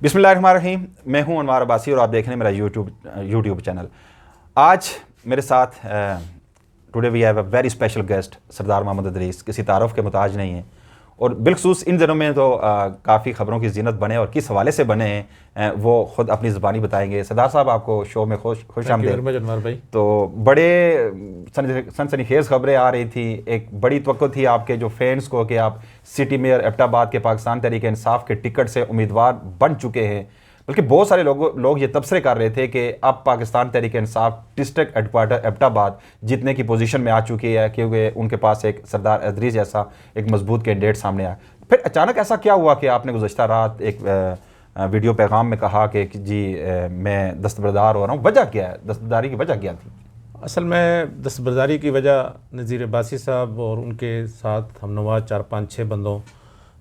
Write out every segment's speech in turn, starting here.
बिस्मिल्लाहिर्रहमानिर्रहीम। मैं हूं अनवार अब्बासी और आप देख रहे हैं मेरा यूट्यूब चैनल। आज मेरे साथ today we have a very special guest Sardar Mohammad Idris. किसी तारुफ के मुताज नहीं है और बिलखसूस इन दिनों में तो काफ़ी ख़बरों की ज़ीनत बने और किस हवाले से बने हैं वो ख़ुद अपनी ज़बानी बताएंगे। सरदार साहब, आपको शो में खुश आमदीद। अनवर भाई, तो बड़े सनसनीखेज़ खबरें आ रही थी। एक बड़ी तवक्को थी आपके जो फैंस को कि आप सिटी मेयर एबटाबाद के पाकिस्तान तहरीक इंसाफ के टिकट से उम्मीदवार बन चुके हैं। बल्कि बहुत सारे लोग ये तबसरे कर रहे थे कि अब पाकिस्तान तहरीक इंसाफ डिस्ट्रिक्ट हेडक्वार्टर एबटाबाद जीतने की पोजीशन में आ चुकी है, क्योंकि उनके पास एक सरदार इदरीस जैसा एक मजबूत कैंडिडेट सामने आया। फिर अचानक ऐसा क्या हुआ कि आपने गुज़श्ता रात एक वीडियो पैगाम में कहा कि जी मैं दस्तबरदार हो रहा हूँ? वजह क्या है? दस्तबरदारी की वजह क्या थी? असल में दस्तबरदारी की वजह नज़ीर अब्बासी साहब और उनके साथ हमनवा 4-5-6 बंदों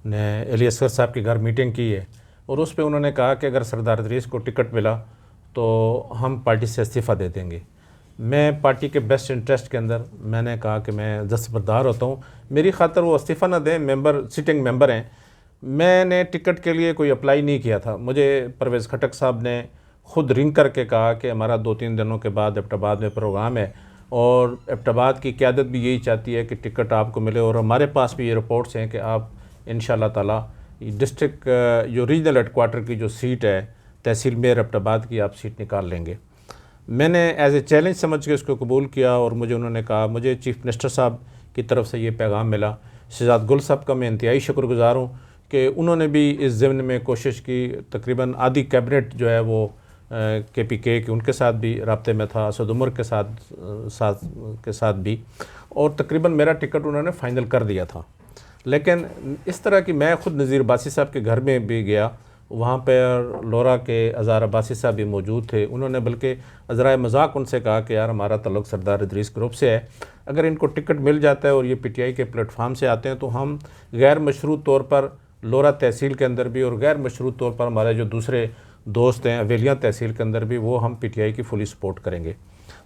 ने अली असगर साहब के घर मीटिंग की है और उस पर उन्होंने कहा कि अगर सरदार इदरीस को टिकट मिला तो हम पार्टी से इस्तीफ़ा दे देंगे। मैं पार्टी के बेस्ट इंटरेस्ट के अंदर मैंने कहा कि मैं दस्तबरदार होता हूँ, मेरी खातर वो इस्तीफ़ा ना दें, सिटिंग मेंबर हैं। मैंने टिकट के लिए कोई अप्लाई नहीं किया था। मुझे परवेज़ खटक साहब ने ख़ुद रिंग करके कहा कि हमारा 2-3 दिनों के बाद एबटाबाद में प्रोग्राम है और एबटाबाद की क़यादत भी यही चाहती है कि टिकट आपको मिले, और हमारे पास भी ये रिपोर्ट्स हैं कि आप इंशाअल्लाह ताला डिस्ट्रिक्ट जो रीजनल हेडक्वार्टर की जो सीट है तहसील मेयर एबटाबाद की, आप सीट निकाल लेंगे। मैंने एज ए चैलेंज समझ के इसको कबूल किया और मुझे उन्होंने कहा, मुझे चीफ़ मिनिस्टर साहब की तरफ से ये पैगाम मिला। शहजाद गुल साहब का मैं इंतहाई शुक्रगुज़ार हूँ कि उन्होंने भी इस ज़िम्न में कोशिश की। तकरीबन आधी कैबिनेट जो है वो KPK की उनके साथ भी राब्ते में था, असद उमर के साथ भी, और तकरीबन मेरा टिकट उन्होंने फ़ाइनल कर दिया था। लेकिन इस तरह की मैं ख़ुद नज़ीर अब्बासी साहब के घर में भी गया, वहाँ पर लोरा के अज़ार अब्बासी साहब भी मौजूद थे। उन्होंने बल्कि अज़राए मजाक उनसे कहा कि यार हमारा तल्लुक़ सरदार इदरीस ग्रुप से है, अगर इनको टिकट मिल जाता है और ये PTI के प्लेटफार्म से आते हैं तो हम गैर मशरूत तौर पर लोरा तहसील के अंदर भी और गैर मशरूत तौर पर हमारे जो दूसरे दोस्त हैं अवेलिया तहसील के अंदर भी, वो हम PTI की फुली सपोर्ट करेंगे।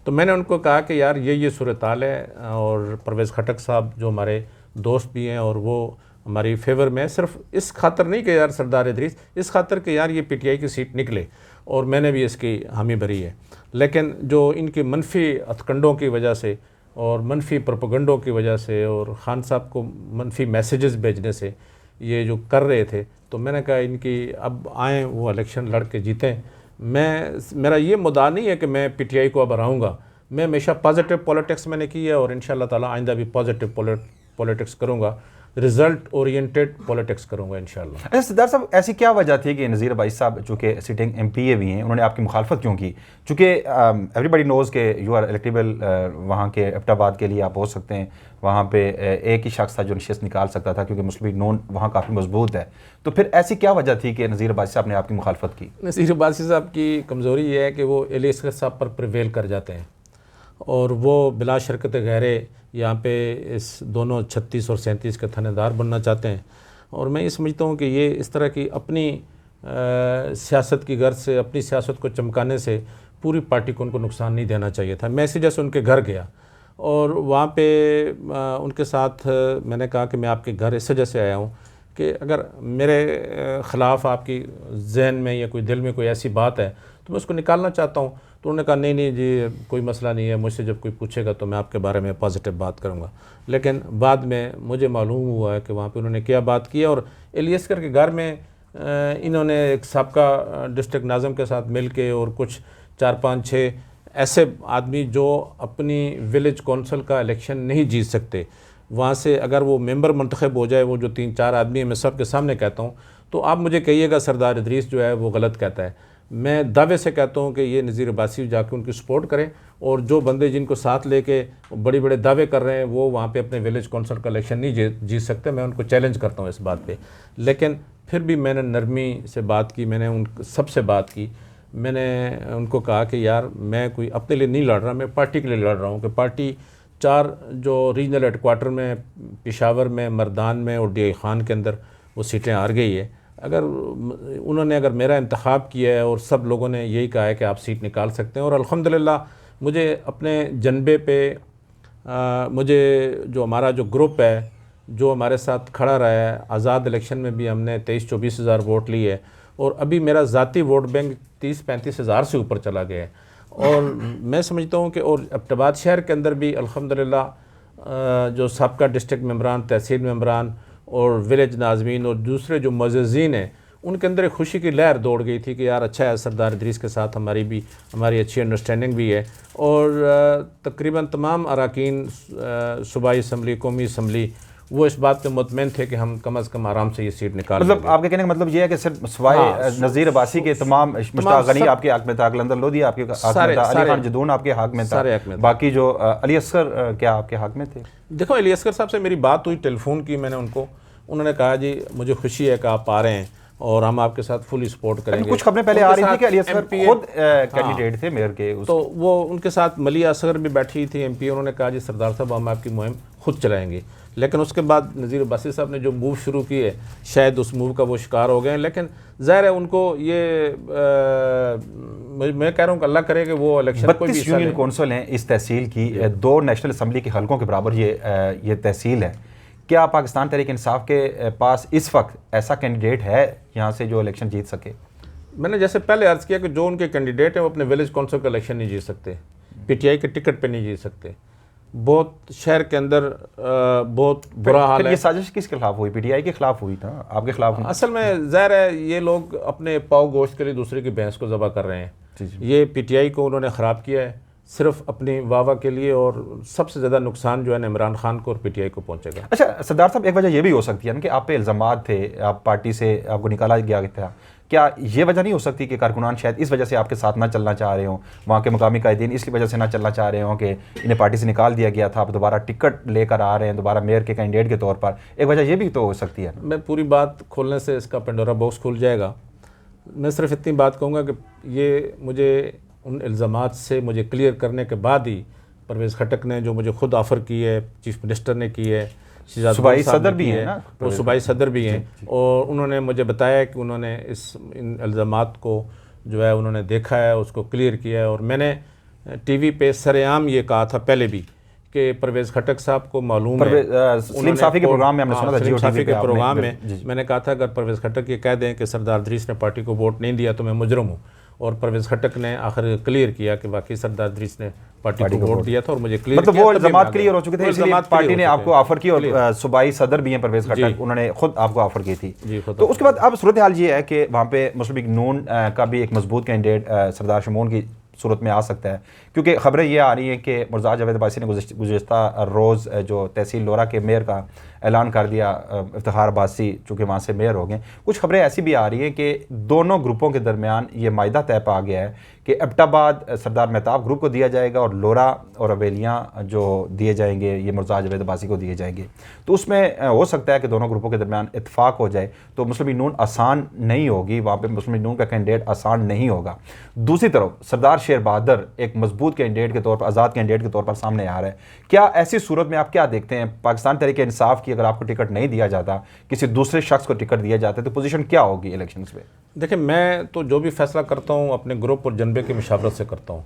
तो मैंने उनको कहा कि यार ये सूरत-हाल है, और परवेज़ खटक साहब जो हमारे दोस्त भी हैं और वो हमारी फेवर में, सिर्फ इस खातर नहीं कि यार सरदार इदरीस, इस खातर कि यार ये PTI की सीट निकले, और मैंने भी इसकी हामी भरी है। लेकिन जो इनकी मनफी हथकंडों की वजह से और मनफी प्रोपेगेंडों की वजह से और ख़ान साहब को मनफी मैसेजेस भेजने से ये जो कर रहे थे, तो मैंने कहा इनकी अब आएँ वो इलेक्शन लड़ के जीतें। मेरा ये मुद्दा नहीं है कि मैं PTI को अब हराऊँगा। मैं हमेशा पॉजिटिव पॉलिटिक्स मैंने की है और इंशाअल्लाह ताला आइंदा भी पॉजिटिव पॉलिटिक्स करूँगा, रिज़ल्ट ओरिएंटेड पॉलिटिक्स करूँगा इंशाअल्लाह। अच्छा सरदार साहब, ऐसी क्या वजह थी कि नज़ीर अब्बासी साहब चूँकि सिटिंग MPA भी हैं, उन्होंने आपकी मुखालफत क्यों की? चूँकि एवरीबडी नोज़ के यू आर इलेक्टेबल, वहाँ के एबटाबाद के लिए आप हो सकते हैं। वहाँ पे एक ही शख्स था जो नशिस्त निकाल सकता था, क्योंकि मुस्लिम लीग नोन वहाँ काफ़ी मजबूत है। तो फिर ऐसी क्या वजह थी कि नज़ीर अब्बासी साहब ने आपकी मुखालफत की? नज़ीर अब्बासी साहब की कमज़ोरी ये है कि वो अली असगर साहब पर प्रिवेल कर जाते हैं और वो बिला शरकत गैरे यहाँ पे इस दोनों 36 और 37 के थानेदार बनना चाहते हैं। और मैं ये समझता हूँ कि ये इस तरह की अपनी सियासत की गर्ज से, अपनी सियासत को चमकाने से पूरी पार्टी को उनको नुकसान नहीं देना चाहिए था। मैं इसी जैसे उनके घर गया और वहाँ पे उनके साथ मैंने कहा कि मैं आपके घर इस वजह से आया हूँ कि अगर मेरे ख़िलाफ़ आपकी जहन में या कोई दिल में कोई ऐसी बात है तो मैं उसको निकालना चाहता हूँ। तो उन्होंने कहा नहीं जी कोई मसला नहीं है, मुझसे जब कोई पूछेगा तो मैं आपके बारे में पॉजिटिव बात करूँगा। लेकिन बाद में मुझे मालूम हुआ है कि वहाँ पे उन्होंने क्या बात की, और अली असगर के घर में इन्होंने एक साबका डिस्ट्रिक्ट नाज़म के साथ मिल के और कुछ 4-5-6 ऐसे आदमी जो अपनी विलेज कौंसिल का इलेक्शन नहीं जीत सकते, वहाँ से अगर वो मेंबर मंतखब हो जाए, वो जो 3-4 आदमी हैं, मैं सबके सामने कहता हूँ, तो आप मुझे कहिएगा सरदार इदरीस जो है वो गलत कहता है। मैं दावे से कहता हूँ कि ये नज़ीर अब्बासी जाके उनकी सपोर्ट करें, और जो बंदे जिनको साथ लेके बड़े बड़े दावे कर रहे हैं वो वहाँ पे अपने विलेज कौंसिल का इलेक्शन नहीं जीत सकते। मैं उनको चैलेंज करता हूँ इस बात पे। लेकिन फिर भी मैंने नरमी से बात की, मैंने उन सबसे बात की। मैंने उनको कहा कि यार मैं कोई अपने लिए नहीं लड़ रहा, मैं पार्टी के लिए लड़ रहा हूँ कि पार्टी 4 जो रीजनल हेडक्वार्टर में पेशावर में, मर्दान में और DI खान के अंदर वो सीटें हार गई है। अगर उन्होंने मेरा इंतखाब किया है और सब लोगों ने यही कहा है कि आप सीट निकाल सकते हैं, और अल्हम्दुलिल्लाह मुझे अपने जनबे पे मुझे जो हमारा जो ग्रुप है जो हमारे साथ खड़ा रहा है, आज़ाद इलेक्शन में भी हमने 23-24 हज़ार वोट लिए है, और अभी मेरा ज़ाती वोट बैंक 30-35 हज़ार से ऊपर चला गया है। और मैं समझता हूँ कि और एबटाबाद शहर के अंदर भी अल्हम्दुलिल्लाह जो सबका डिस्ट्रिक्ट मेंबरान, तहसील मेंबरान और विलेज नाजमीन और दूसरे जो मुअज़्ज़िज़ीन हैं, उनके अंदर एक खुशी की लहर दौड़ गई थी कि यार अच्छा है, सरदार इदरीस के साथ हमारी अच्छी अंडरस्टैंडिंग भी है। और तकरीबन तमाम अरकान सूबाई असम्बली, कौमी असम्बली वो इस बात पे मुतमईन थे कि हम कम अज़ कम आराम से ये सीट निकाल मतलब आपके कहने का मतलब ये है कि सिर्फ सवाए नज़ीर अब्बासी के तमाम मुश्ताक गनी आपके हक में था, कलंदर लोधी आपके हक में था, अली खान जदून आपके हक में था, बाकी जो अली असगर क्या आपके हक में थे? देखो, अली असगर साहब से मेरी बात हुई, टेलीफोन की मैंने उनको, उन्होंने कहा जी मुझे खुशी है कि आप आ रहे हैं और हम आपके साथ फुली सपोर्ट करेंगे। कुछ खबरें पहले आ रही थी कि अली असगर खुद कैंडिडेट थे मेयर के तो वो उनके साथ मलिया असगर भी बैठी थी MP, उन्होंने कहा जी सरदार साहब हम आपकी मुहिम खुद चलाएंगे। लेकिन उसके बाद नज़ीर अब्बासी साहब ने जो मूव शुरू किए, शायद उस मूव का वो शिकार हो गए हैं। लेकिन ज़ाहिर है उनको ये मैं कह रहा हूँ कि अल्लाह करे कि वो इलेक्शन कोई भी यूनियन कौंसिल हैं इस तहसील की, 2 नेशनल असम्बली के हलकों के बराबर ये तहसील है। क्या पाकिस्तान तहरीक इंसाफ के पास इस वक्त ऐसा कैंडिडेट है यहाँ से जो इलेक्शन जीत सके? मैंने जैसे पहले अर्ज़ किया कि जो उनके कैंडिडेट हैं वो अपने विलेज कौंसिल का इलेक्शन नहीं जीत सकते, PTI के टिकट पे नहीं जीत सकते। बहुत शहर के अंदर बहुत बुरा हाल है। ये साजिश किसके खिलाफ हुई? PTI के खिलाफ हुई था, आपके खिलाफ हुई? असल में ज़ाहिर है ये लोग अपने पाव गोश्त के लिए दूसरे की भैंस को ज़बह कर रहे हैं। ये PTI को उन्होंने ख़राब किया है सिर्फ अपनी वाह के लिए, और सबसे ज़्यादा नुकसान जो है इमरान खान को और PTI को पहुंचेगा। अच्छा सरदार साहब, एक वजह ये भी हो सकती है ना कि आप पे इल्ज़ामात थे, आप पार्टी से आपको निकाला गया था, क्या ये वजह नहीं हो सकती कि कारकुनान शायद इस वजह से आपके साथ ना चलना चाह रहे हों, वहाँ के मुकामी कायदीन इसकी वजह से ना चलना चाह रहे हों कि इन्हें पार्टी से निकाल दिया गया था, आप दोबारा टिकट लेकर आ रहे हैं दोबारा मेयर के कैंडिडेट के तौर पर? एक वजह ये भी तो हो सकती है। मैं पूरी बात खोलने से इसका पेंडोरा बॉक्स खुल जाएगा। मैं सिर्फ इतनी बात कहूँगा कि ये मुझे उन इल्ज़ामात से मुझे क्लियर करने के बाद ही परवेज़ खटक ने जो मुझे खुद ऑफ़र की है, चीफ मिनिस्टर ने की है, सूबाई सदर भी है ना, वो सूबाई सदर भी हैं, और उन्होंने मुझे बताया कि उन्होंने इन इल्ज़ामात को जो है उन्होंने देखा है, उसको क्लियर किया है। और मैंने TV पे सरेआम ये कहा था पहले भी कि परवेज़ खटक साहब को मालूम है, सलीम साफ़ी के प्रोग्राम में हमने सुना था, सलीम साफ़ी के प्रोग्राम में मैंने कहा था अगर परवेज़ खटक ये कह दें कि सरदार इदरीस ने पार्टी को वोट नहीं दिया तो मैं मुजरम हूँ, और परवेज़ खटक ने आखिर क्लियर किया कि वाकई सरदार इदरीस ने पार्टी को वोट दिया था और मुझे क्लियर मतलब वो इल्ज़ामात क्लियर हो चुके थे, इसलिए पार्टी ने आपको ऑफर की। और सूबाई सदर भी हैं परवेज़ खटक, उन्होंने खुद आपको ऑफर की थी। तो उसके बाद अब सूरत हाल ये है कि वहाँ पे मुस्लिम लीग नून का भी एक मजबूत कैंडिडेट सरदार शमून की सूरत में आ सकता है, क्योंकि खबरें ये आ रही हैं कि मुर्तज़ा जावेद अब्बासी ने गुज़िश्ता रोज़ जो तहसील लोरा के मेयर का ऐलान कर दिया, इफ्तिखार अब्बासी चूँकि वहाँ से मेयर हो गए। कुछ खबरें ऐसी भी आ रही हैं कि दोनों ग्रुपों के दरमियान ये मायदा तय पा गया है कि एबटाबाद सरदार मेहताब ग्रुप को दिया जाएगा और लोरा और अवेलियाँ जो दिए जाएंगे ये मुर्तज़ा जावेद अब्बासी को दिए जाएंगे। तो उसमें हो सकता है कि दोनों ग्रुपों के दरमियान इत्तेफाक हो जाए, तो मुस्लिम लीग नून आसान नहीं होगी, वहाँ पर मुस्लिम लीग नून का कैंडिडेट आसान नहीं होगा। दूसरी तरफ सरदार शेर बहादुर एक मजबूत कैंडिडेट के तौर पर, आज़ाद कैंडिडेट के तौर पर सामने आ रहा है। क्या ऐसी सूरत में आप क्या देखते हैं, पाकिस्तान तहरीक इंसाफ की अगर आपको टिकट नहीं दिया जाता, किसी दूसरे शख्स को टिकट दिया जाता है, तो पोजीशन क्या होगी इलेक्शंस में? देखिए, मैं तो जो भी फैसला करता हूँ अपने ग्रुप और जनबे की मुशावरत से करता हूँ।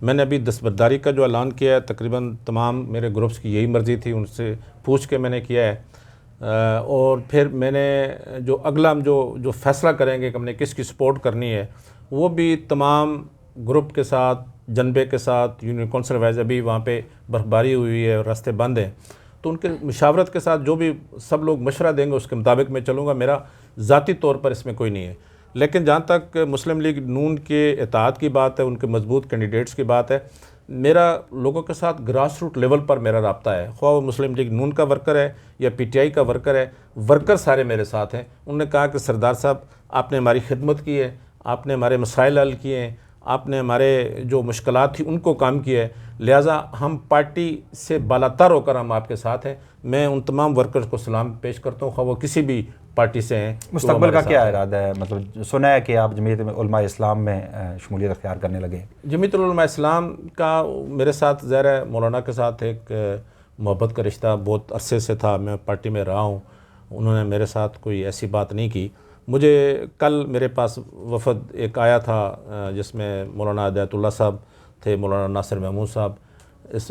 मैंने अभी दस्तबरदारी का जो ऐलान किया है, तकरीबन तमाम मेरे ग्रुप्स की यही मर्ज़ी थी, उनसे पूछ के मैंने किया है। और फिर मैंने जो अगला हम जो फैसला करेंगे कि हमने किसकी सपोर्ट करनी है, वो भी तमाम ग्रुप के साथ, जनबे के साथ, यूनियन कौंसिल वाइज अभी वहाँ पे बर्फबारी हुई है और रास्ते बंद हैं, तो उनके मुशावरत के साथ जो भी सब लोग मशवरा देंगे उसके मुताबिक मैं चलूँगा। मेरा ज़ाती तौर पर इसमें कोई नहीं है। लेकिन जहाँ तक मुस्लिम लीग नून के इत्तेहाद की बात है, उनके मजबूत कैंडिडेट्स की बात है, मेरा लोगों के साथ ग्रास रूट लेवल पर मेरा रब्ता है, ख्वाह वो मुस्लिम लीग नून का वर्कर है या PTI का वर्कर है, वर्कर सारे मेरे साथ हैं। उन्होंने कहा कि सरदार साहब आपने हमारी खिदमत की है, आपने हमारे मसाइल हल किए हैं, आपने हमारे जो मुश्किलात थी उनको काम किया है, लिहाजा हम पार्टी से बालातर होकर हम आपके साथ हैं। मैं उन तमाम वर्कर्स को सलाम पेश करता हूँ, वो किसी भी पार्टी से हैं। मुस्तकबिल का क्या इरादा है? मतलब सुना है कि आप जमीयत उलमा इस्लाम में शमूलियत अख्तियार करने लगे। जमीयत उलमा इस्लाम का मेरे साथ ज़ाहिर है मौलाना के साथ एक मोहब्बत का रिश्ता बहुत अरसे से था, मैं पार्टी में रहा हूँ, उन्होंने मेरे साथ कोई ऐसी बात नहीं की। मुझे कल मेरे पास वफद एक आया था जिसमें मौलाना हिदायतुल्लाह साहब थे, मौलाना नासिर महमूद साहब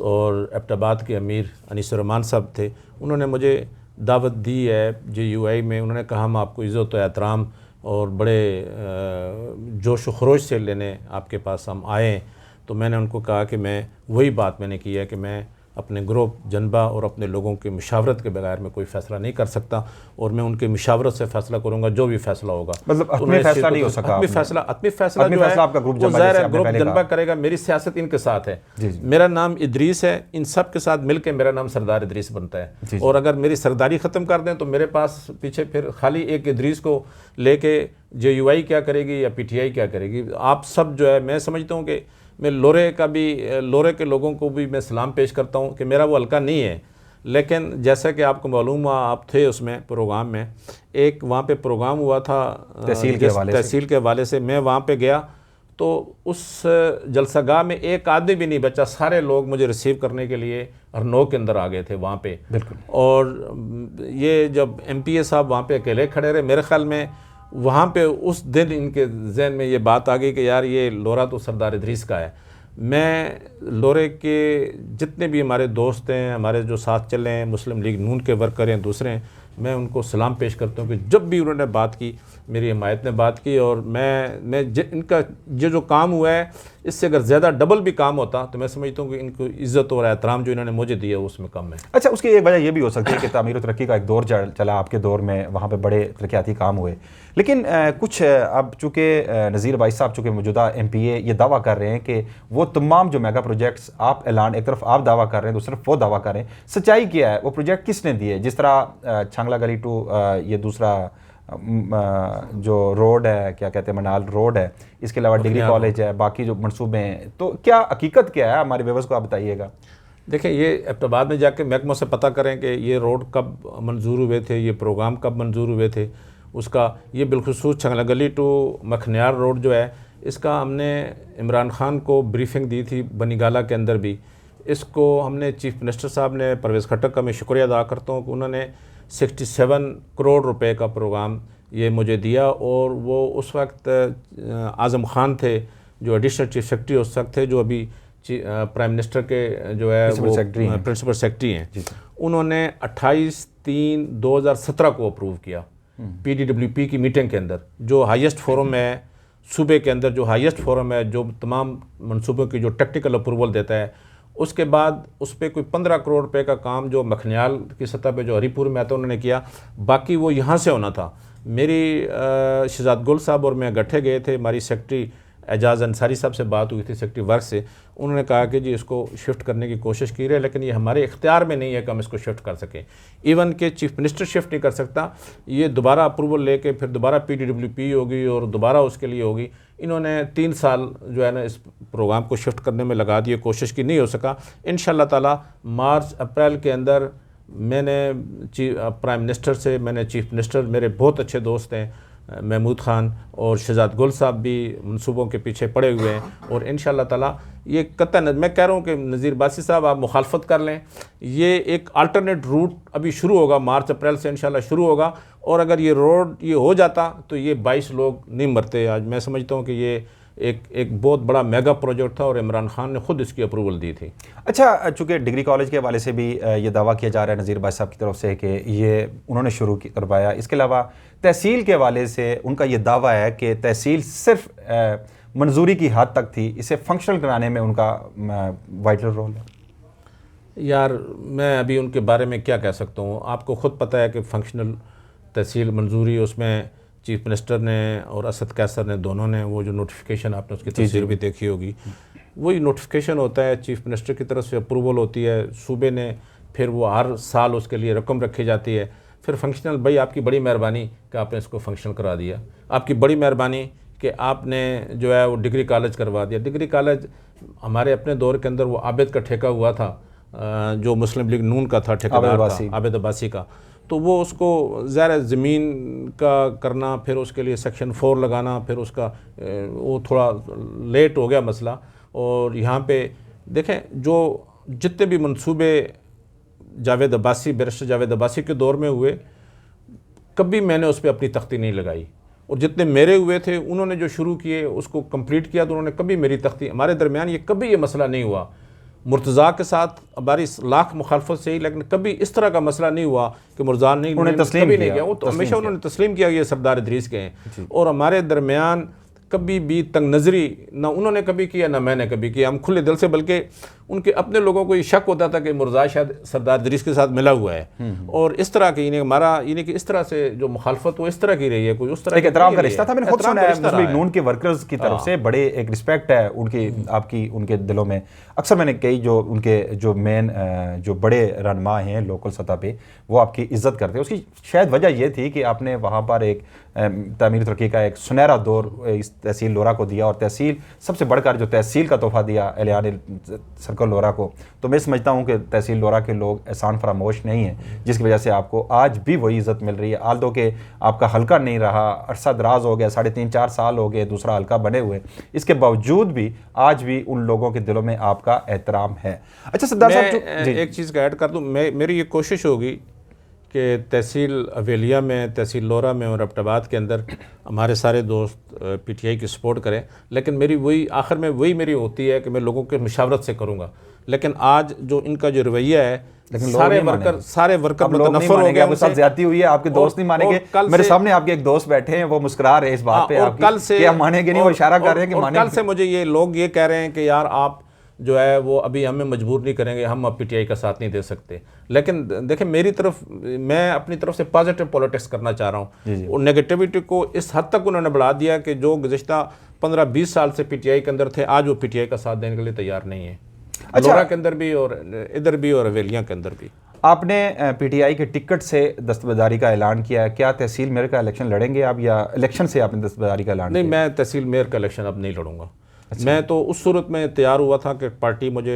और एबटाबाद के अमीर अनीस रहमान साहब थे। उन्होंने मुझे दावत दी है JUI में, उन्होंने कहा हम आपको इज़्ज़त व एहतराम और बड़े जोश व खरोश से लेने आपके पास हम आए, तो मैंने उनको कहा कि मैं वही बात मैंने की है कि मैं अपने ग्रुप जनबा और अपने लोगों की मशावरत के बगैर मैं कोई फ़ैसला नहीं कर सकता, और मैं उनके मशावरत से फ़ैसला करूंगा जो भी फ़ैसला होगा। मतलब अपने फैसला नहीं हो सका, अपनी फ़ैसला जो है आपका ग्रुप वो ज़ाहिर है ग्रुप जनबा जनबा करेगा। मेरी सियासत इनके साथ है। जी, जी। मेरा नाम इदरीस है, इन सब के साथ मिलकर मेरा नाम सरदार इदरीस बनता है। जी, जी। और अगर मेरी सरदारी ख़त्म कर दें तो मेरे पास पीछे फिर खाली एक इदरीस को लेके JUI क्या करेगी या PTI क्या करेगी। आप सब जो है, मैं समझता हूँ कि मैं लोरे के लोगों को भी मैं सलाम पेश करता हूँ कि मेरा वो हल्का नहीं है, लेकिन जैसा कि आपको मालूम हुआ, आप थे उसमें प्रोग्राम में, एक वहाँ पे प्रोग्राम हुआ था तहसील के हवाले से। मैं वहाँ पे गया तो उस जलसागाह में एक आदमी भी नहीं बचा, सारे लोग मुझे रिसीव करने के लिए हरनोक के अंदर आ गए थे वहाँ पे। बिल्कुल। और ये जब MPA साहब वहाँ पे अकेले खड़े रहे, मेरे ख्याल में वहाँ पे उस दिन इनके जहन में ये बात आ गई कि यार ये लोरा तो सरदार इदरीस का है। मैं लोरे के जितने भी हमारे दोस्त हैं, हमारे जो साथ चले हैं, मुस्लिम लीग नून के वर्कर हैं, दूसरे हैं, मैं उनको सलाम पेश करता हूँ कि जब भी उन्होंने बात की मेरी हिमायत ने बात की। और मैं इनका जो काम हुआ है इससे अगर ज़्यादा डबल भी काम होता तो मैं समझता हूँ कि इनको इज़्ज़त और एहतराम जो इन्होंने मुझे दिया उसमें कम है। अच्छा, उसकी एक वजह ये भी हो सकती है कि तामीर और तरक्की का एक दौर चला आपके दौर में, वहाँ पे बड़े तरक्याती काम हुए, लेकिन कुछ अब चूँकि नज़ीर भाई साहब चूँकि मौजूदा MPA ये दावा कर रहे हैं कि वो तमाम जो मेगा प्रोजेक्ट्स आप ऐलान, एक तरफ आप दावा कर रहे हैं, दूसरी तरफ वो दावा कर रहे हैं, सच्चाई क्या है? वो प्रोजेक्ट किसने दिए? जिस तरह छांगला गली टू ये दूसरा जो रोड है, क्या कहते हैं, मनाल रोड है, इसके अलावा डिग्री कॉलेज है, बाकी जो मनसूबे हैं, तो क्या हकीकत क्या है? हमारे व्यूअर्स को आप बताइएगा। देखिए, ये एबटाबाद में जाके महकमों से पता करें कि ये रोड कब मंजूर हुए थे, ये प्रोग्राम कब मंजूर हुए थे उसका। ये बिलखुसूस छंगला गली टू मखनियार रोड जो है, इसका हमने इमरान खान को ब्रीफिंग दी थी बनीगाला के अंदर भी। इसको हमने चीफ मिनिस्टर साहब ने, परवेज़ खट्टक का मैं शुक्रिया अदा करता हूँ कि उन्होंने 67 करोड़ रुपए का प्रोग्राम ये मुझे दिया। और वो उस वक्त आज़म खान थे जो एडिशनल चीफ सेक्रेटरी उस वक्त थे, जो अभी प्राइम मिनिस्टर के जो है वो प्रिंसिपल सेक्रेटरी हैं। उन्होंने 28/3/2017 को अप्रूव किया PDWP की मीटिंग के अंदर, जो हाईएस्ट फोरम है सूबे के अंदर, जो हाईएस्ट फोरम है जो तमाम मनसूबों की जो टेक्निकल अप्रूवल देता है। उसके बाद उस पर कोई 15 करोड़ रुपए का काम जो मखनियाल की सतह पे जो हरीपुर में आता उन्होंने किया, बाकी वो यहाँ से होना था। मेरी शहजाद गुल साहब और मैं गठे गए थे, हमारी सेक्रेटरी एजाज़ अंसारी साहब से बात हुई थी, सेक्रेटरी वर्क से। उन्होंने कहा कि जी इसको शिफ्ट करने की कोशिश की रहे, लेकिन ये हमारे इख्तियार में नहीं है कि हम इसको शिफ्ट कर सकें। इवन के चीफ मिनिस्टर शिफ्ट नहीं कर सकता, ये दोबारा अप्रूवल लेके फिर दोबारा PDWP होगी और दोबारा उसके लिए होगी। इन्होंने 3 साल जो है ना इस प्रोग्राम को शिफ्ट करने में लगा दिए, कोशिश की, नहीं हो सका। इंशाअल्लाह ताला मार्च अप्रैल के अंदर मैंने प्राइम मिनिस्टर से, मैंने चीफ मिनिस्टर, मेरे बहुत अच्छे दोस्त हैं महमूद खान और शहजाद गुल साहब भी मनसूबों के पीछे पड़े हुए हैं। और इंशाअल्लाह ताला ये कतई मैं कह रहा हूँ कि नज़ीर बासी साहब आप मुखालफत कर लें, ये एक अल्टरनेट रूट अभी शुरू होगा, मार्च अप्रैल से इंशाअल्लाह शुरू होगा। और अगर ये रोड ये हो जाता तो ये 22 लोग नहीं मरते आज। मैं समझता हूँ कि ये एक बहुत बड़ा मेगा प्रोजेक्ट था और इमरान खान ने खुद इसकी अप्रूवल दी थी। अच्छा, चूँकि डिग्री कॉलेज के हवाले से भी ये दावा किया जा रहा है नज़ीर भाई साहब की तरफ से कि ये उन्होंने शुरू करवाया, इसके अलावा तहसील के हवाले से उनका ये दावा है कि तहसील सिर्फ मंजूरी की हद तक थी, इसे फंक्शनल कराने में उनका वाइटल रोल है। यार मैं अभी उनके बारे में क्या कह सकता हूँ, आपको ख़ुद पता है कि फंक्शनल तहसील मंजूरी उसमें चीफ मिनिस्टर ने और असद कैसर ने, दोनों ने वो जो नोटिफिकेशन आपने उसकी तस्वीर भी देखी होगी, वही नोटिफिकेशन होता है, चीफ मिनिस्टर की तरफ से अप्रूवल होती है, सूबे ने फिर वो हर साल उसके लिए रकम रखी जाती है, फिर फंक्शनल। भाई आपकी बड़ी मेहरबानी कि आपने इसको फंक्शनल करा दिया, आपकी बड़ी मेहरबानी कि आपने जो है वो डिग्री कॉलेज करवा दिया। डिग्री कॉलेज हमारे अपने दौर के अंदर वो आबिद का ठेका हुआ था, जो मुस्लिम लीग नून का था, ठेकेदार था आबिद अब्बासी का। तो वो उसको ज़ाहिर ज़मीन का करना, फिर उसके लिए सेक्शन 4 लगाना, फिर उसका वो थोड़ा लेट हो गया मसला। और यहाँ पे देखें जो जितने भी मंसूबे जावेद अब्बासी, बैरिस्टर जावेद अब्बासी के दौर में हुए, कभी मैंने उस पर अपनी तख्ती नहीं लगाई। और जितने मेरे हुए थे उन्होंने जो शुरू किए उसको कंप्लीट किया, तो उन्होंने कभी मेरी तख्ती, हमारे दरमियान ये कभी ये मसला नहीं हुआ। मुर्तज़ा के साथ हमारी लाख मुखालफत से ही, लेकिन कभी इस तरह का मसला नहीं हुआ कि मुर्तज़ा नहीं उन्होंने तस्लीम कभी किया, नहीं किया। वो तो हमेशा उन्होंने तस्लीम किया कि ये सरदार इदरीस के हैं, और हमारे दरमियान कभी भी तंग नज़री ना उन्होंने कभी किया ना मैंने कभी किया। हम खुले दिल से, बल्कि उनके अपने लोगों को ये शक होता था कि मुर्तज़ा शायद सरदार इदरीस के साथ मिला हुआ है, और इस तरह की हमारा कि इस तरह से जो मुखालफत वो इस तरह की रही है, कोई उस तरह एक एहतराम का रिश्ता था। मैंने खुद एहतराम सुना का है रिश्ता मुस्लिम रहा है। नून के वर्कर्स की तरफ से बड़े एक रिस्पेक्ट है उनकी, आपकी उनके दिलों में। अक्सर मैंने कई जो उनके जो मेन जो बड़े रहनुमा हैं लोकल सतह पे, वो आपकी इज्जत करते हैं। उसकी शायद वजह ये थी कि आपने वहाँ पर एक तामीर तरक्की का एक सुनहरा दौर इस तहसील लोरा को दिया, और तहसील सबसे बढ़कर जो तहसील का तोहफा दिया एलियान सर्कल लोरा को, तो मैं समझता हूँ कि तहसील लोरा के लोग एहसान फरामोश नहीं हैं, जिसकी वजह से आपको आज भी वही इज़्ज़त मिल रही है। आल्दो के आपका हल्का नहीं रहा, अरसा दराज हो गया, 3.5-4 साल हो गए दूसरा हल्का बने हुए, इसके बावजूद भी आज भी उन लोगों के दिलों में आपका एहतराम है। अच्छा सरदार साहब, एक चीज़ का ऐड कर दूँ, मेरी ये कोशिश होगी कि तहसील अवेलिया में, तहसील लोरा में और एबटाबाद के अंदर हमारे सारे दोस्त पीटीआई की सपोर्ट करें, लेकिन मेरी वही आखिर में वही मेरी होती है कि मैं लोगों के मुशावरत से करूँगा। लेकिन आज जो इनका जो रवैया है, सारे वर्कर मुतनफ़र हो गए, आपके साथ ज्यादती हुई है, आपके दोस्त नहीं मानेंगे। मेरे सामने आपके एक दोस्त बैठे हैं, वो मुस्कुरा रहे हैं इस बात पे, और कल से क्या मानेंगे नहीं, वो इशारा कर रहे हैं कि मानेंगे। कल से मुझे ये लोग ये कह रहे हैं कि यार आप जो है वो अभी हमें मजबूर नहीं करेंगे, हम अब पीटीआई का साथ नहीं दे सकते। लेकिन देखिए मेरी तरफ, मैं अपनी तरफ से पॉजिटिव पॉलिटिक्स करना चाह रहा हूँ, और नेगेटिविटी को इस हद तक उन्होंने बढ़ा दिया कि जो गुज़िश्ता 15-20 साल से पीटीआई के अंदर थे, आज वो पीटीआई का साथ देने के लिए तैयार नहीं है। लोरा के अंदर भी और इधर भी और अवेलिया के अंदर भी। आपने पीटीआई के टिकट से दस्तबरदारी का ऐलान किया है, क्या तहसील मेयर का इलेक्शन लड़ेंगे आप, या इलेक्शन से आपने दस्तबरदारी का ऐलान नहीं, किया? मैं तहसील मेयर का इलेक्शन अब नहीं लड़ूंगा। मैं तो उस सूरत में तैयार हुआ था कि पार्टी मुझे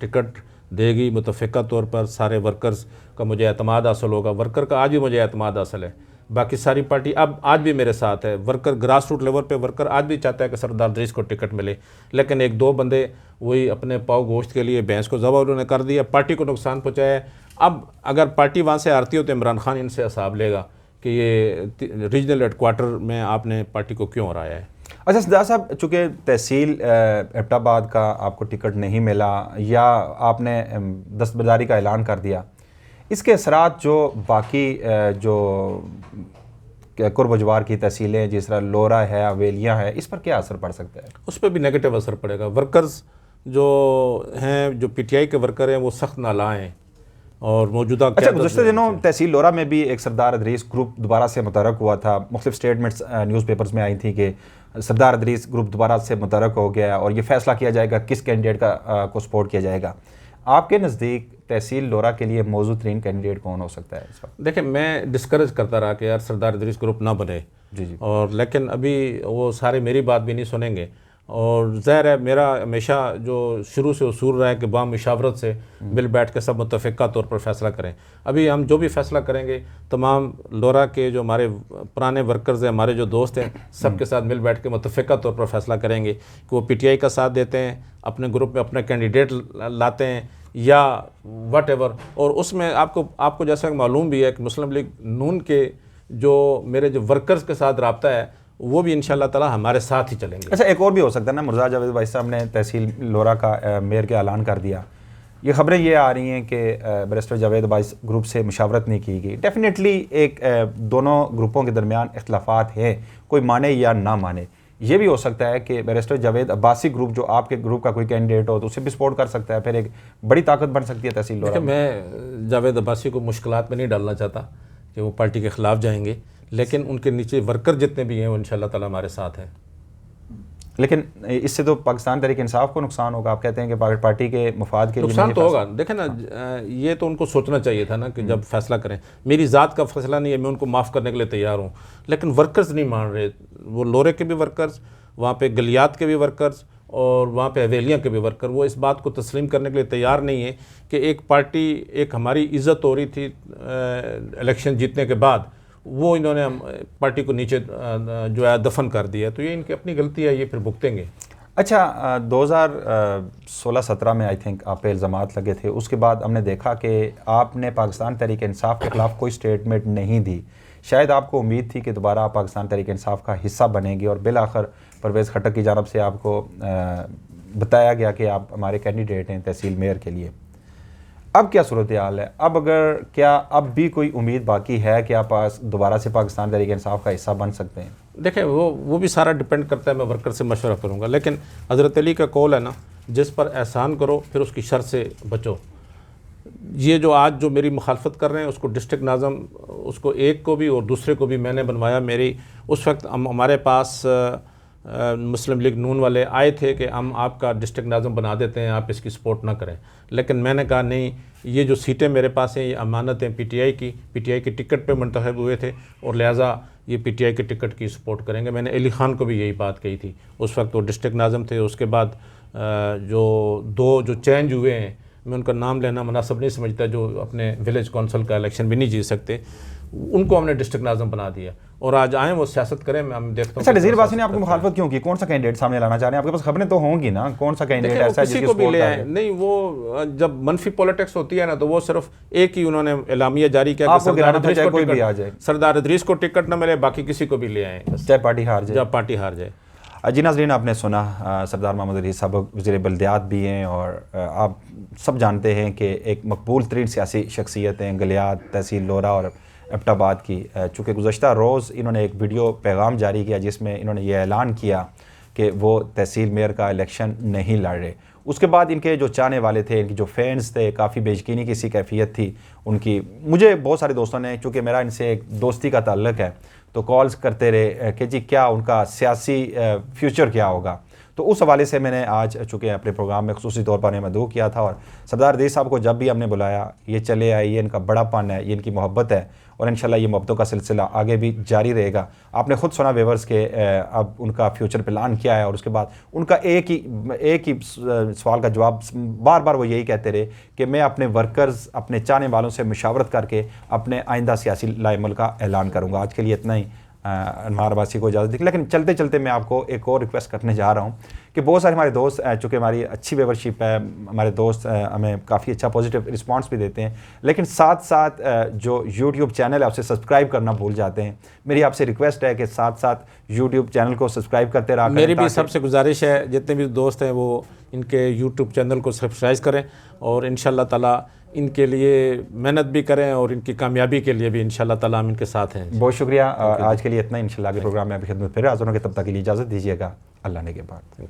टिकट देगी, मुतफ़िका तौर पर सारे वर्कर्स का मुझे एतमाद हासिल होगा। वर्कर का आज भी मुझे एतमाद हासिल है, बाकी सारी पार्टी अब आज भी मेरे साथ है। वर्कर ग्रास रूट लेवल पे वर्कर आज भी चाहता है कि सरदार इदरीस को टिकट मिले, लेकिन 1-2 बंदे वही अपने पाव गोश्त के लिए भैंस को ज़बह उन्होंने कर दिया, पार्टी को नुकसान पहुँचाया है। अब अगर पार्टी वहाँ से हारती हो तो इमरान खान इनसे हिसाब लेगा कि ये रीजनल हेडक्वार्टर में आपने पार्टी को क्यों हराया है। अच्छा सरदार साहब, चूँकि तहसील एबटाबाद का आपको टिकट नहीं मिला या आपने दस्तबरदारी का ऐलान कर दिया, इसके असरात जो बाकी जो कुर्बजवार की तहसीलें जिस तरह लोरा है, अवेलिया है, इस पर क्या असर पड़ सकता है? उस पर भी नेगेटिव असर पड़ेगा। वर्कर्स जो हैं, जो पीटीआई के वर्कर हैं, वो सख्त नालायक हैं और मौजूदा। अच्छा, गुज़श्ता दिनों तहसील लोरा में भी एक सरदार इदरीस ग्रुप दोबारा से मुतहरक हुआ था। मुख्तलिफ स्टेटमेंट्स न्यूज़पेपर्स में आई थी कि सरदार इदरीस ग्रुप दोबारा से मुतहरक हो गया और ये फैसला किया जाएगा किस कैंडिडेट का को सपोर्ट किया जाएगा। आपके नज़दीक तहसील लोरा के लिए मौजूद तरीन कैंडिडेट कौन हो सकता है इस वक्त? देखिए, मैं डिस्करेज करता रहा कि यार सरदार इदरीस ग्रुप ना बने जी, और लेकिन अभी वो सारे मेरी बात भी नहीं सुनेंगे, और ज़ाहिर है मेरा हमेशा जो शुरू से उसूल रहा है कि बाम मुशावरत से मिल बैठ के सब मुतफ़िका तौर पर फ़ैसला करें। अभी हम जो भी फ़ैसला करेंगे, तमाम लोरा के जो हमारे पुराने वर्कर्स हैं, हमारे जो दोस्त हैं, सब के साथ मिल बैठ के मुतफ़िका तौर पर फ़ैसला करेंगे कि वो पीटीआई का साथ देते हैं, अपने ग्रुप में अपने कैंडिडेट लाते हैं या वट। और उसमें आपको जैसा मालूम भी है कि मुस्लिम लीग नून के जो मेरे जो वर्कर्स के साथ रब्ता है, वो भी इंशाल्लाह ताला हमारे साथ ही चलेंगे। अच्छा, एक और भी हो सकता है ना, मुर्तज़ा जावेद भाई साहब ने तहसील लोरा का मेयर का ऐलान कर दिया। ये खबरें ये आ रही हैं कि बैरिस्टर जावेद भाई ग्रुप से मुशावरत नहीं की गई। डेफिनेटली एक दोनों ग्रुपों के दरमियान इख्तलाफात हैं, कोई माने या ना माने। ये भी हो सकता है कि बैरिस्टर जावेद अब्बासी ग्रुप जो आपके ग्रुप का कोई कैंडिडेट हो तो उसे भी सपोर्ट कर सकता है, फिर एक बड़ी ताकत बन सकती है तहसील लोरा। मैं जावेद अब्बासी को मुश्किलात में नहीं डालना चाहता कि वो पार्टी के ख़िलाफ़ जाएंगे, लेकिन उनके नीचे वर्कर जितने भी हैं वो इंशाल्लाह ताला हमारे साथ हैं। लेकिन इससे तो पाकिस्तान तहरीक इंसाफ को नुकसान होगा। आप कहते हैं कि पार्टी के मफाद के लिए नुकसान तो होगा। देखें ना, ये तो उनको सोचना चाहिए था ना कि जब फैसला करें, मेरी ज़ात का फैसला नहीं है, मैं उनको माफ़ करने के लिए तैयार हूँ, लेकिन वर्कर्स नहीं मान रहे। वो लोरे के भी वर्कर्स, वहाँ पे गलियात के भी वर्कर्स और वहाँ पे हवेलियाँ के भी वर्कर, वो इस बात को तस्लीम करने के लिए तैयार नहीं है कि एक पार्टी, एक हमारी इज़्ज़त हो रही थी इलेक्शन जीतने के बाद, वो इन्होंने पार्टी को नीचे जो है दफन कर दिया। तो ये इनकी अपनी गलती है, ये फिर भुगतेंगे। अच्छा, 2016-17 में आई थिंक आप पे इल्ज़ामात लगे थे। उसके बाद हमने देखा कि आपने पाकिस्तान तहरीक इंसाफ के ख़िलाफ़ कोई स्टेटमेंट नहीं दी। शायद आपको उम्मीद थी कि दोबारा आप पाकिस्तान तहरीक इंसाफ का हिस्सा बनेंगे और बिल आखिर परवेज़ खट्टक की जानब से आपको बताया गया कि आप हमारे कैंडिडेट हैं तहसील मेयर के लिए। अब क्या सूरत हाल है? अब अगर क्या अब भी कोई उम्मीद बाकी है कि आप दोबारा से पाकिस्तान तहरीक इंसाफ का हिस्सा बन सकते हैं? देखिए वो भी सारा डिपेंड करता है, मैं वर्कर से मशवरा करूँगा, लेकिन हज़रत अली का कौल है ना, जिस पर एहसान करो फिर उसकी शर से बचो। ये जो आज जो मेरी मुखालफत कर रहे हैं उसको डिस्ट्रिक्ट नाज़म, उसको एक को भी और दूसरे को भी मैंने बनवाया। मेरी उस वक्त हमारे पास मुस्लिम लीग नून वाले आए थे कि हम आपका डिस्ट्रिक्ट नाज़म बना देते हैं, आप इसकी सपोर्ट ना करें, लेकिन मैंने कहा नहीं, ये जो सीटें मेरे पास हैं ये अमानत हैं पीटीआई की टिकट पे मुंतखब हुए थे और लिहाजा ये पीटीआई के टिकट की सपोर्ट करेंगे। मैंने अली ख़ान को भी यही बात कही थी, उस वक्त वो डिस्ट्रिक्ट नाज़म थे। उसके बाद जो चेंज हुए हैं, मैं उनका नाम लेना मुनासिब नहीं समझता, जो अपने विलेज काउंसिल का इलेक्शन भी नहीं जीत सकते, उनको हमने डिस्ट्रिक्ट नाज़म बना दिया और आज आए वो सियासत करें। मैं देखता हूँ। अच्छा, नज़ीर बासी ने आपको मुखालफत क्यों की? कौन सा कैंडिडेट सामने लाना चाह रहे हैं? आपके पास खबरें तो होंगी ना, कौन सा कैंडिडेट ऐसा है किसी को भी ले आए? नहीं, वो जब मनफी पॉलिटिक्स होती है ना तो वो सिर्फ एक ही उन्होंने एलामिया जारी किया कि सरदार इदरीस को टिकट न मिले, बाकी किसी को भी ले आए, चाहे पार्टी हार जाए। जब पार्टी हार जाए। जी नाज़रीन, आपने सुना सरदार मोहम्मद इदरीस साहब वज़ीर बल्दियात भी हैं और आप सब जानते हैं कि एक मकबूल तरीन सियासी शख्सियत हैं गलियात, तहसील लोरा और एबटाबाद की। चूँकि गुज़श्ता रोज़ इन्होंने एक वीडियो पैगाम जारी किया जिसमें इन्होंने ये ऐलान किया कि वो तहसील मेयर का इलेक्शन नहीं लड़ रहे। उसके बाद इनके जो चाहने वाले थे, इनकी जो फैंस थे, काफ़ी बेयकीनी की सी कैफियत थी उनकी। मुझे बहुत सारे दोस्तों ने, चूँकि मेरा इनसे एक दोस्ती का ताल्लुक़ है, तो कॉल्स करते रहे कि जी क्या उनका सियासी फ्यूचर क्या होगा। तो उस हवाले से मैंने आज चूँकि अपने प्रोग्राम में खुसूसी तौर पर उन्हें मदऊ किया था और सरदार इदरीस साहब को जब भी हमने बुलाया, ये चले आए, ये इनका बड़ापन है, ये इनकी मोहब्बत है और इंशाल्लाह ये मोहब्बतों का सिलसिला आगे भी जारी रहेगा। आपने ख़ुद सुना व्यूअर्स के अब उनका फ्यूचर प्लान क्या है और उसके बाद उनका एक ही सवाल का जवाब बार बार वो यही कहते रहे कि मैं अपने वर्कर्स, अपने चाहने वालों से मशावरत करके अपने आइंदा सियासी लाइमल का ऐलान करूँगा। आज के लिए इतना ही, अनमार अब्बासी को इजाज़त दी। लेकिन चलते चलते मैं आपको एक और रिक्वेस्ट करने जा रहा हूँ कि बहुत सारे हमारे दोस्त, चूँकि हमारी अच्छी व्यूअरशिप है, हमारे दोस्त हमें काफ़ी अच्छा पॉजिटिव रिस्पांस भी देते हैं, लेकिन साथ साथ जो यूट्यूब चैनल है उसे सब्सक्राइब करना भूल जाते हैं। मेरी आपसे रिक्वेस्ट है कि साथ साथ यूट्यूब चैनल को सब्सक्राइब करते रहा। मेरी भी सबसे गुजारिश है, जितने भी दोस्त हैं वो इनके यूट्यूब चैनल को सब्सक्राइब करें और इंशाल्लाह ताला इनके लिए मेहनत भी करें और इनकी कामयाबी के लिए भी इंशाल्लाह ताला हम इनके साथ हैं। बहुत शुक्रिया। आज के लिए इतना ही। इंशाल्लाह आगे प्रोग्राम में आपकी खिदमत फिर हाज़िर होंगे, तब तक के लिए इजाज़त दीजिएगा। अल्लाह ने के बाद।